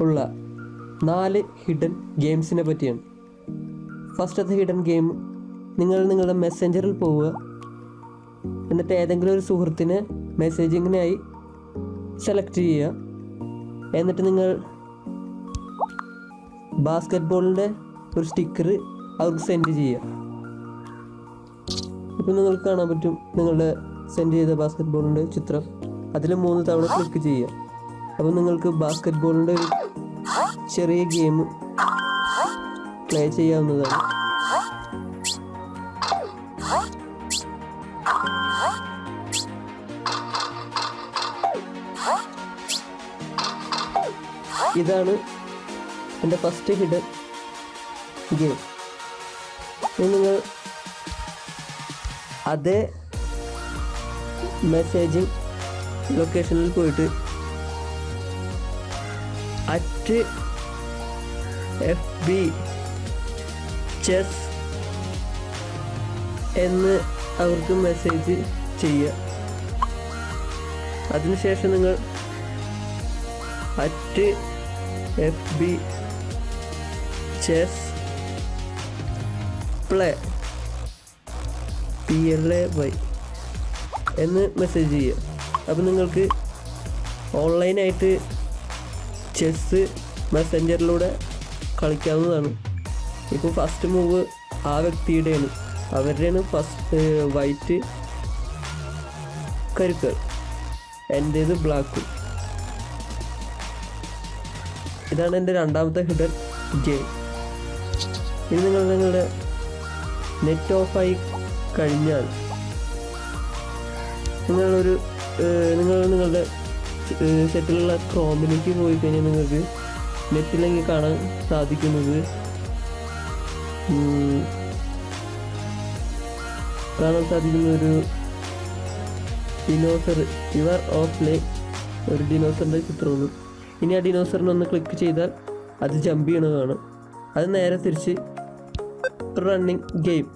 ഉള്ള 4 ഹിഡൻ ഗെയിംസിനെ പറ്റിയാണ്. ഫസ്റ്റത്തെ ഹിഡൻ ഗെയിം, നിങ്ങൾ നിങ്ങളുടെ മെസ്സഞ്ചറിൽ പോവുക. എന്നിട്ട് ഏതെങ്കിലും ഒരു സുഹൃത്തിനെ മെസ്സേജിങ്ങിനായി സെലക്ട് ചെയ്യുക. എന്നിട്ട് നിങ്ങൾ ബാസ്കറ്റ് ബോളിൻ്റെ ഒരു സ്റ്റിക്കർ അവർക്ക് സെൻഡ് ചെയ്യുക. ഇപ്പോൾ നിങ്ങൾക്ക് കാണാൻ പറ്റും നിങ്ങളുടെ സെൻഡ് ചെയ്ത ബാസ്കറ്റ് ബോളിൻ്റെ ചിത്രം. അതിൽ 3 തവണ ക്ലിക്ക് ചെയ്യുക. അപ്പോൾ നിങ്ങൾക്ക് ബാസ്കറ്റ് ബോളിൻ്റെ ഒരു ചെറിയ ഗെയിം പ്ലേ ചെയ്യാവുന്നതാണ്. ഇതാണ് എൻ്റെ ഫസ്റ്റ് ഹിഡൻ ഗെയിം. നിങ്ങൾ അതേ മെസ്സേജിങ് ലൊക്കേഷനിൽ പോയിട്ട് @FB ചെസ് എന്ന് അവർക്ക് മെസ്സേജ് ചെയ്യുക. അതിനുശേഷം നിങ്ങൾ @FB ചെസ് പ്ലേ PLAY എന്ന് മെസ്സേജ് ചെയ്യുക. അപ്പോൾ നിങ്ങൾക്ക് ഓൺലൈനായിട്ട് ചെസ്സ് മെസ്സഞ്ചറിലൂടെ കളിക്കാവുന്നതാണ്. ഇപ്പോൾ ഫസ്റ്റ് മൂവ് ആ വ്യക്തിയുടെയാണ്, അവരുടെയാണ് ഫസ്റ്റ് വൈറ്റ് കരുക്കൾ, എൻ്റേത് ബ്ലാക്കും. ഇതാണ് എൻ്റെ രണ്ടാമത്തെ ഹിഡൻ ഗെയിം. ഇനി നിങ്ങളുടെ നെറ്റ് ഓഫായി കഴിഞ്ഞാൽ നിങ്ങളുടെ സെറ്റിലുള്ള ക്രോമിലേക്ക് പോയി കഴിഞ്ഞാൽ നിങ്ങൾക്ക് നെറ്റിലെങ്കിൽ കാണാൻ സാധിക്കുന്നത് ഒരു ഡിനോസർ, യുവർ ഓഫ് ലൈൻ, ഒരു ഡിനോസറിൻ്റെ ചിത്രമാണ്. ഇനി ആ ഡിനോസറിനൊന്ന് ക്ലിക്ക് ചെയ്താൽ അത് ജമ്പ് ചെയ്യണത് കാണാം. അത് നേരെ തിരിച്ച് റണ്ണിങ് ഗെയിം.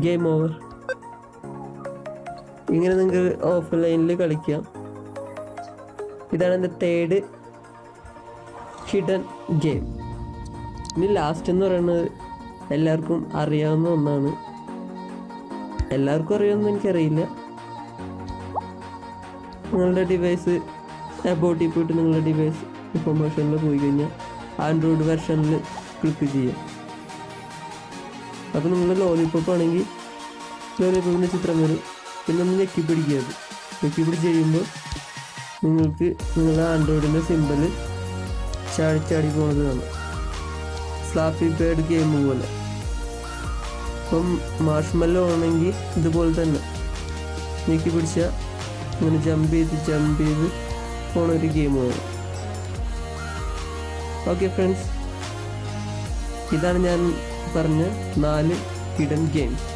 Game over. ഇങ്ങനെ നിങ്ങൾക്ക് ഓഫ്ലൈനിൽ കളിക്കാം. ഇതാണ് എൻ്റെ തേർഡ് ഹിഡൻ ഗെയിം. ഇനി ലാസ്റ്റ് എന്ന് പറയുന്നത് എല്ലാവർക്കും അറിയാവുന്ന ഒന്നാണ്. എല്ലാവർക്കും അറിയാമെന്ന് എനിക്കറിയില്ല. നിങ്ങളുടെ ഡിവൈസ് അബൌട്ടിൽ പോയിട്ട് നിങ്ങളുടെ ഡിവൈസ് ഇൻഫോർമേഷനിൽ പോയി കഴിഞ്ഞാൽ ആൻഡ്രോയിഡ് വെർഷനിൽ ക്ലിക്ക് ചെയ്യാം. അപ്പോൾ നിങ്ങൾ ലോലിപോപ്പ് ആണെങ്കിൽ ലോലിപോപ്പിൻ്റെ ചിത്രം വരും. പിന്നെ ഒന്ന് ഞെക്കി പിടിക്കുക. ഞെക്കി പിടിച്ച് കഴിയുമ്പോൾ നിങ്ങൾക്ക് നിങ്ങളുടെ ആൻഡ്രോയിഡിൻ്റെ സിമ്പിൾ ചാടി പോകുന്നത് കാണാം. ഫ്ലാപ്പി പേഡ് ഗെയിം പോലെ. ഇപ്പം മാർഷ്മെല്ലോ ആണെങ്കിൽ ഇതുപോലെ തന്നെ ഞെക്കി പിടിച്ചാൽ ഇങ്ങനെ ജമ്പ് ചെയ്ത് പോണൊരു ഗെയിമാണ്. ഓക്കെ ഫ്രണ്ട്സ്, ഇതാണ് ഞാൻ പറഞ്ഞ 4 ഹിഡൻ ഗെയിംസ്.